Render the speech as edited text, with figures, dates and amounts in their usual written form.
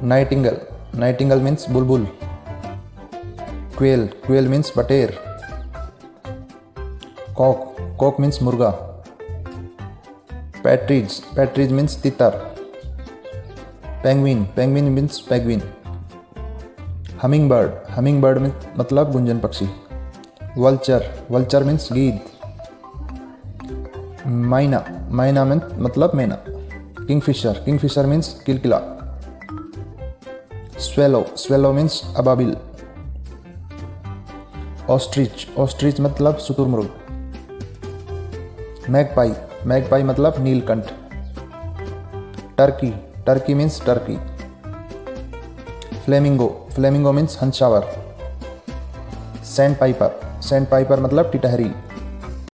Nightingale, nightingale means बुलबुल। Quail, quail means बटेर। Cock, cock means मुर्गा। पैट्रिज, पैट्रिज मीन्स तितर। Penguin, penguin means penguin. Hummingbird, hummingbird means मतलब गुंजन पक्षी। वल्चर, वल्चर मीन्स गीद। माइना, माइना मीन्स मतलब मैना। किंगफिशर, किंगफिशर मीन्स किलकिला। स्वेलो, स्वेलो मीन्स अबाबिल। ऑस्ट्रिच, ऑस्ट्रिच मतलब शुतुरमुर्ग। मैगपाई, मैगपाई मतलब नीलकंठ। Turkey, turkey means turkey. Flamingo, flamingo means हंसावर। सैंड पाइपर, सैंड पाइपर मतलब टिटहरी।